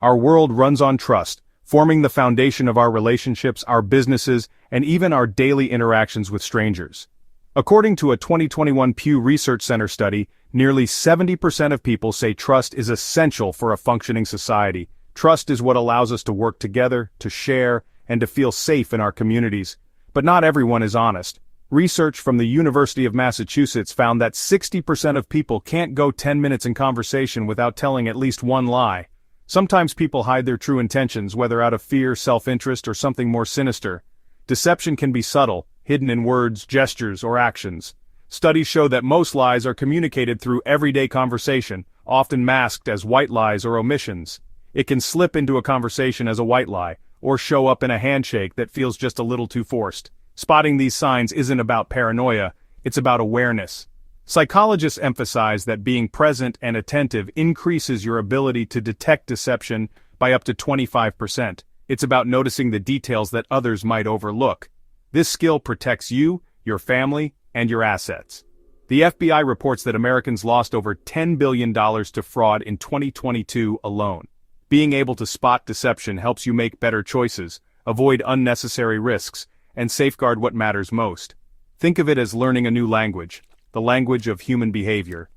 Our world runs on trust, forming the foundation of our relationships, our businesses, and even our daily interactions with strangers. According to a 2021 Pew Research Center study, nearly 70% of people say trust is essential for a functioning society. Trust is what allows us to work together, to share, and to feel safe in our communities. But not everyone is honest. Research from the University of Massachusetts found that 60% of people can't go 10 minutes in conversation without telling at least one lie. Sometimes people hide their true intentions, whether out of fear, self-interest, or something more sinister. Deception can be subtle, hidden in words, gestures, or actions. Studies show that most lies are communicated through everyday conversation, often masked as white lies or omissions. It can slip into a conversation as a white lie, or show up in a handshake that feels just a little too forced. Spotting these signs isn't about paranoia, it's about awareness. Psychologists emphasize that being present and attentive increases your ability to detect deception by up to 25%. It's about noticing the details that others might overlook. This skill protects you, your family, and your assets. The FBI reports that Americans lost over $10 billion to fraud in 2022 alone. Being able to spot deception helps you make better choices, avoid unnecessary risks, and safeguard what matters most. Think of it as learning a new language, the language of human behavior.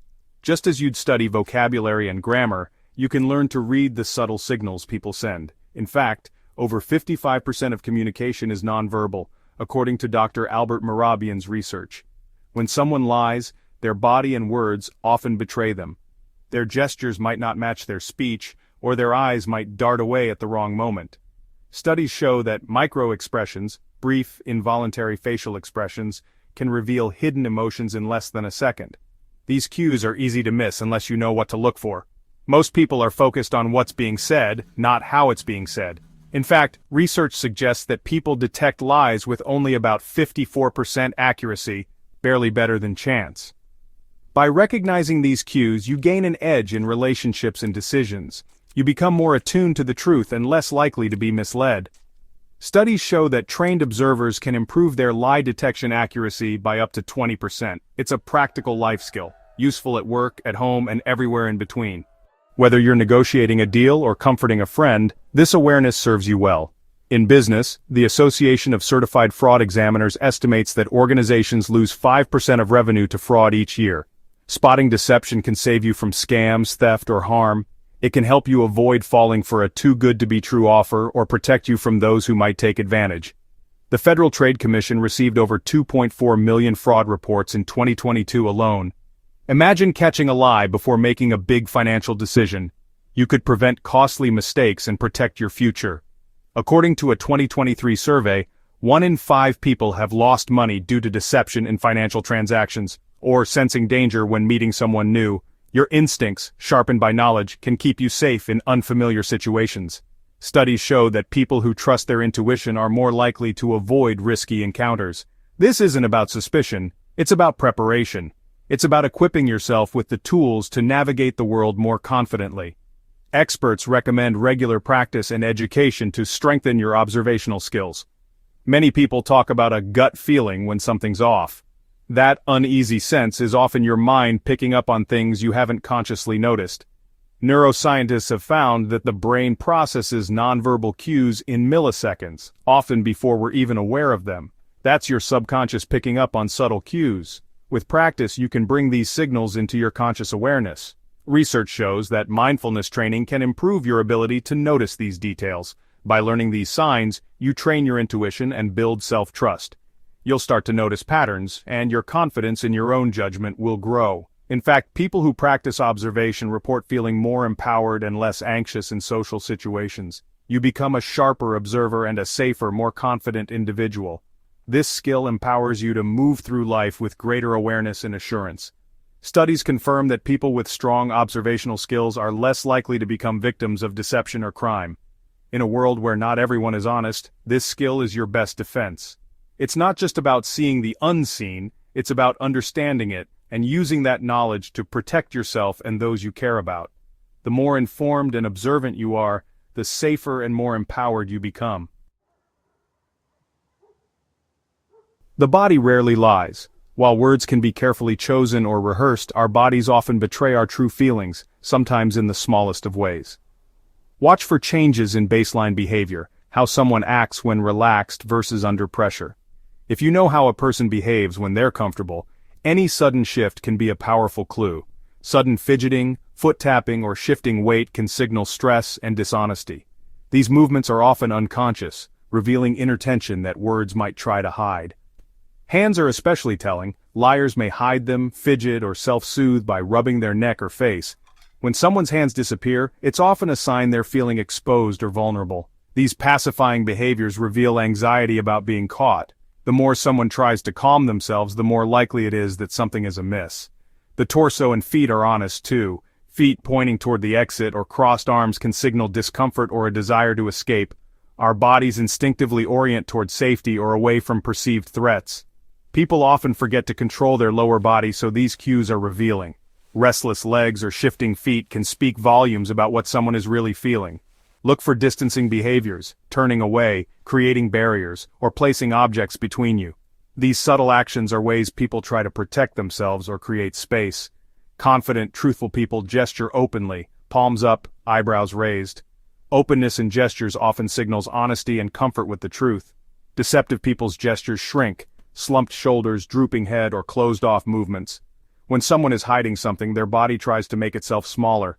Just as you'd study vocabulary and grammar, you can learn to read the subtle signals people send. In fact, over 55% of communication is nonverbal, according to Dr. Albert Mehrabian's research. When someone lies, their body and words often betray them. Their gestures might not match their speech, or their eyes might dart away at the wrong moment. Studies show that micro-expressions, brief, involuntary facial expressions, can reveal hidden emotions in less than a second. These cues are easy to miss unless you know what to look for. Most people are focused on what's being said, not how it's being said. In fact, research suggests that people detect lies with only about 54% accuracy, barely better than chance. By recognizing these cues, you gain an edge in relationships and decisions. You become more attuned to the truth and less likely to be misled. Studies show that trained observers can improve their lie detection accuracy by up to 20%. It's a practical life skill, useful at work, at home, and everywhere in between. Whether you're negotiating a deal or comforting a friend, this awareness serves you well. In business, the Association of Certified Fraud Examiners estimates that organizations lose 5% of revenue to fraud each year. Spotting deception can save you from scams, theft, or harm. It can help you avoid falling for a too-good-to-be-true offer or protect you from those who might take advantage. The Federal Trade Commission received over 2.4 million fraud reports in 2022 alone. Imagine catching a lie before making a big financial decision. You could prevent costly mistakes and protect your future. According to a 2023 survey, 1 in 5 people have lost money due to deception in financial transactions, or sensing danger when meeting someone new. Your instincts, sharpened by knowledge, can keep you safe in unfamiliar situations. Studies show that people who trust their intuition are more likely to avoid risky encounters. This isn't about suspicion, it's about preparation. It's about equipping yourself with the tools to navigate the world more confidently. Experts recommend regular practice and education to strengthen your observational skills. Many people talk about a gut feeling when something's off. That uneasy sense is often your mind picking up on things you haven't consciously noticed. Neuroscientists have found that the brain processes nonverbal cues in milliseconds, often before we're even aware of them. That's your subconscious picking up on subtle cues. With practice, you can bring these signals into your conscious awareness. Research shows that mindfulness training can improve your ability to notice these details. By learning these signs, you train your intuition and build self-trust. You'll start to notice patterns, and your confidence in your own judgment will grow. In fact, people who practice observation report feeling more empowered and less anxious in social situations. You become a sharper observer and a safer, more confident individual. This skill empowers you to move through life with greater awareness and assurance. Studies confirm that people with strong observational skills are less likely to become victims of deception or crime. In a world where not everyone is honest, this skill is your best defense. It's not just about seeing the unseen, it's about understanding it and using that knowledge to protect yourself and those you care about. The more informed and observant you are, the safer and more empowered you become. The body rarely lies. While words can be carefully chosen or rehearsed, our bodies often betray our true feelings, sometimes in the smallest of ways. Watch for changes in baseline behavior, how someone acts when relaxed versus under pressure. If you know how a person behaves when they're comfortable, any sudden shift can be a powerful clue. Sudden fidgeting, foot tapping, or shifting weight can signal stress and dishonesty. These movements are often unconscious, revealing inner tension that words might try to hide. Hands are especially telling. Liars may hide them, fidget, or self-soothe by rubbing their neck or face. When someone's hands disappear, it's often a sign they're feeling exposed or vulnerable. These pacifying behaviors reveal anxiety about being caught. The more someone tries to calm themselves, the more likely it is that something is amiss. The torso and feet are honest too. Feet pointing toward the exit or crossed arms can signal discomfort or a desire to escape. Our bodies instinctively orient toward safety or away from perceived threats. People often forget to control their lower body, so these cues are revealing. Restless legs or shifting feet can speak volumes about what someone is really feeling. Look for distancing behaviors, turning away, creating barriers, or placing objects between you. These subtle actions are ways people try to protect themselves or create space. Confident, truthful people gesture openly, palms up, eyebrows raised. Openness in gestures often signals honesty and comfort with the truth. Deceptive people's gestures shrink, slumped shoulders, drooping head, or closed-off movements. When someone is hiding something, their body tries to make itself smaller.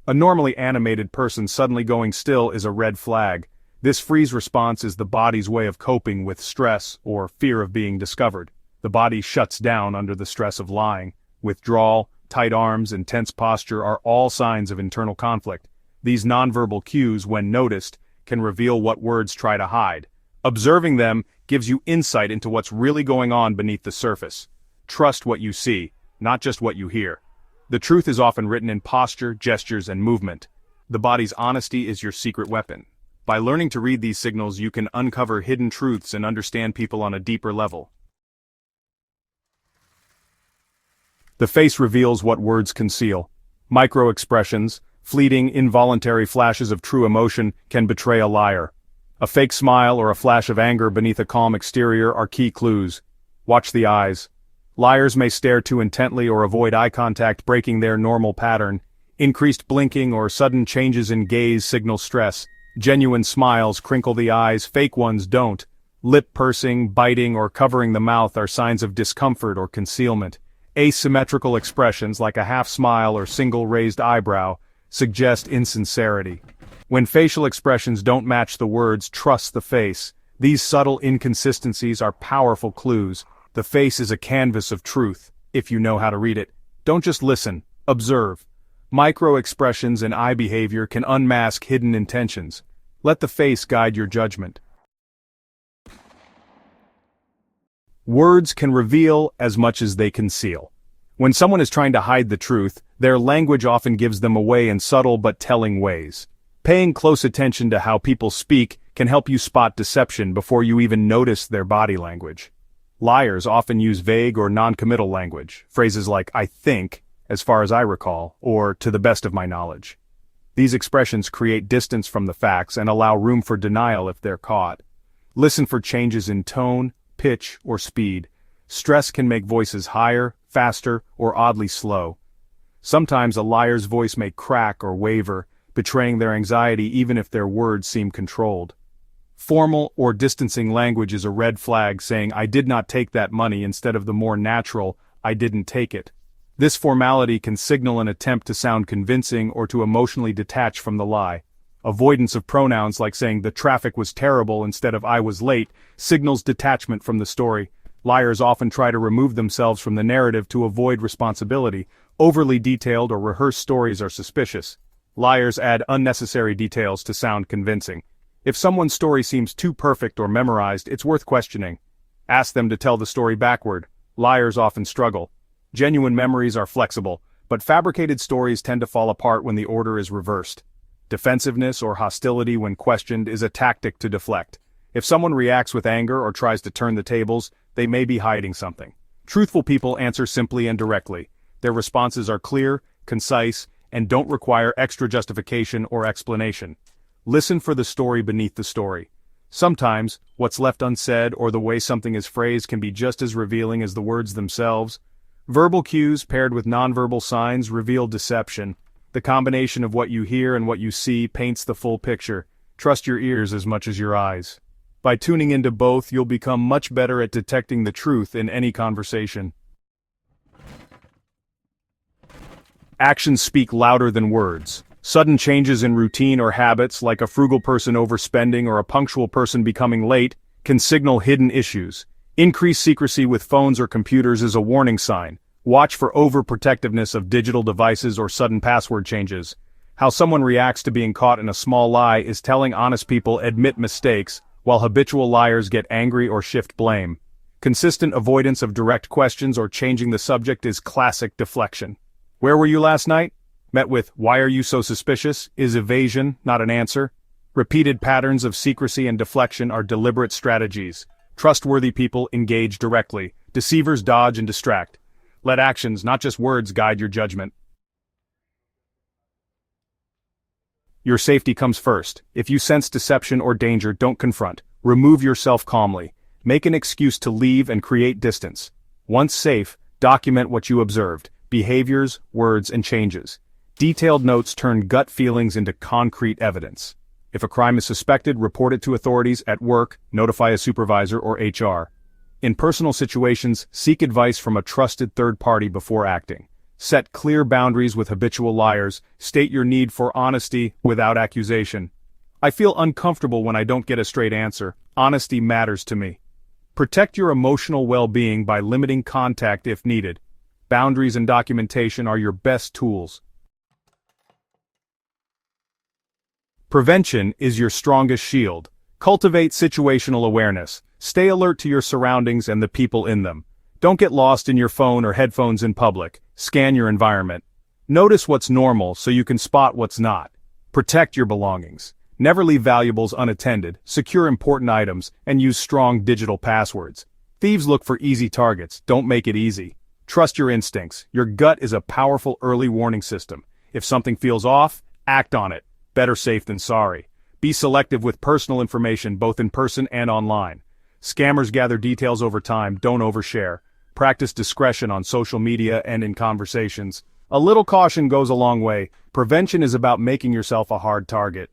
A normally animated person suddenly going still is a red flag. This freeze response is the body's way of coping with stress or fear of being discovered. The body shuts down under the stress of lying. Withdrawal, tight arms, and tense posture are all signs of internal conflict. These nonverbal cues, when noticed, can reveal what words try to hide. Observing them gives you insight into what's really going on beneath the surface. Trust what you see, not just what you hear. The truth is often written in posture, gestures, and movement. The body's honesty is your secret weapon. By learning to read these signals, you can uncover hidden truths and understand people on a deeper level. The face reveals what words conceal. Micro-expressions, fleeting, involuntary flashes of true emotion, can betray a liar. A fake smile or a flash of anger beneath a calm exterior are key clues. Watch the eyes. Liars may stare too intently or avoid eye contact, breaking their normal pattern. Increased blinking or sudden changes in gaze signal stress. Genuine smiles crinkle the eyes, fake ones don't. Lip pursing, biting, or covering the mouth are signs of discomfort or concealment. Asymmetrical expressions like a half smile or single raised eyebrow suggest insincerity. When facial expressions don't match the words, trust the face. These subtle inconsistencies are powerful clues. The face is a canvas of truth, if you know how to read it. Don't just listen, observe. Micro-expressions and eye behavior can unmask hidden intentions. Let the face guide your judgment. Words can reveal as much as they conceal. When someone is trying to hide the truth, their language often gives them away in subtle but telling ways. Paying close attention to how people speak can help you spot deception before you even notice their body language. Liars often use vague or non-committal language, phrases like "I think," as far as I recall, or "to the best of my knowledge." These expressions create distance from the facts and allow room for denial if they're caught. Listen for changes in tone, pitch, or speed. Stress can make voices higher, faster, or oddly slow. Sometimes a liar's voice may crack or waver, betraying their anxiety even if their words seem controlled. Formal or distancing language is a red flag, saying "I did not take that money" instead of the more natural "I didn't take it." This formality can signal an attempt to sound convincing or to emotionally detach from the lie. Avoidance of pronouns, like saying "the traffic was terrible" instead of "I was late," signals detachment from the story. Liars often try to remove themselves from the narrative to avoid responsibility. Overly detailed or rehearsed stories are suspicious. Liars add unnecessary details to sound convincing. If someone's story seems too perfect or memorized, it's worth questioning. Ask them to tell the story backward. Liars often struggle. Genuine memories are flexible, but fabricated stories tend to fall apart when the order is reversed. Defensiveness or hostility when questioned is a tactic to deflect. If someone reacts with anger or tries to turn the tables, they may be hiding something. Truthful people answer simply and directly. Their responses are clear, concise, and don't require extra justification or explanation. Listen for the story beneath the story. Sometimes, what's left unsaid or the way something is phrased can be just as revealing as the words themselves. Verbal cues paired with nonverbal signs reveal deception. The combination of what you hear and what you see paints the full picture. Trust your ears as much as your eyes. By tuning into both, you'll become much better at detecting the truth in any conversation. Actions speak louder than words. Sudden changes in routine or habits, like a frugal person overspending or a punctual person becoming late, can signal hidden issues. Increased secrecy with phones or computers is a warning sign. Watch for overprotectiveness of digital devices or sudden password changes. How someone reacts to being caught in a small lie is telling. Honest people admit mistakes, while habitual liars get angry or shift blame. Consistent avoidance of direct questions or changing the subject is classic deflection. Where were you last night? Met with, "Why are you so suspicious?" is evasion, not an answer. Repeated patterns of secrecy and deflection are deliberate strategies. Trustworthy people engage directly. Deceivers dodge and distract. Let actions, not just words, guide your judgment. Your safety comes first. If you sense deception or danger, don't confront. Remove yourself calmly. Make an excuse to leave and create distance. Once safe, document what you observed, behaviors, words, and changes. Detailed notes turn gut feelings into concrete evidence. If a crime is suspected, report it to authorities. At work, notify a supervisor or HR. In personal situations, seek advice from a trusted third party before acting. Set clear boundaries with habitual liars. State your need for honesty without accusation. I feel uncomfortable when I don't get a straight answer. Honesty matters to me. Protect your emotional well-being by limiting contact if needed. Boundaries and documentation are your best tools. Prevention is your strongest shield. Cultivate situational awareness. Stay alert to your surroundings and the people in them. Don't get lost in your phone or headphones in public. Scan your environment. Notice what's normal so you can spot what's not. Protect your belongings. Never leave valuables unattended. Secure important items and use strong digital passwords. Thieves look for easy targets. Don't make it easy. Trust your instincts. Your gut is a powerful early warning system. If something feels off, act on it. Better safe than sorry. Be selective with personal information both in person and online. Scammers gather details over time. Don't overshare. Practice discretion on social media and in conversations. A little caution goes a long way. Prevention is about making yourself a hard target.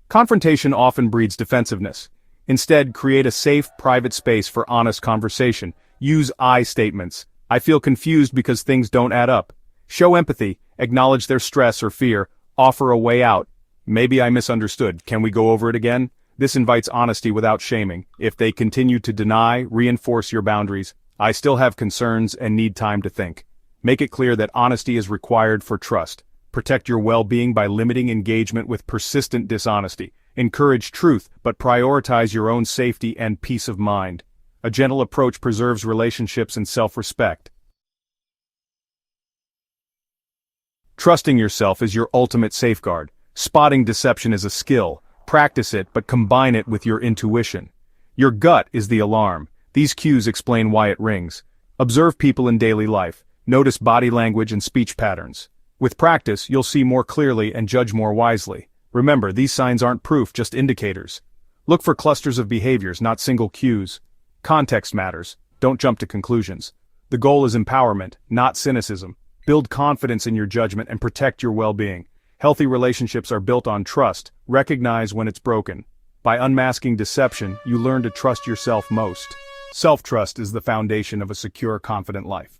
Confrontation often breeds defensiveness. Instead, create a safe, private space for honest conversation. Use I statements. I feel confused because things don't add up. Show empathy. Acknowledge their stress or fear. Offer a way out. Maybe I misunderstood. Can we go over it again? This invites honesty without shaming. If they continue to deny, reinforce your boundaries. I still have concerns and need time to think. Make it clear that honesty is required for trust. Protect your well-being by limiting engagement with persistent dishonesty. Encourage truth, but prioritize your own safety and peace of mind. A gentle approach preserves relationships and self-respect. Trusting yourself is your ultimate safeguard. Spotting deception is a skill. Practice it, but combine it with your intuition. Your gut is the alarm. These cues explain why it rings. Observe people in daily life. Notice body language and speech patterns. With practice, you'll see more clearly and judge more wisely. Remember, these signs aren't proof, just indicators. Look for clusters of behaviors, not single cues. Context matters. Don't jump to conclusions. The goal is empowerment, not cynicism. Build confidence in your judgment and protect your well-being. Healthy relationships are built on trust. Recognize when it's broken. By unmasking deception, you learn to trust yourself most. Self-trust is the foundation of a secure, confident life.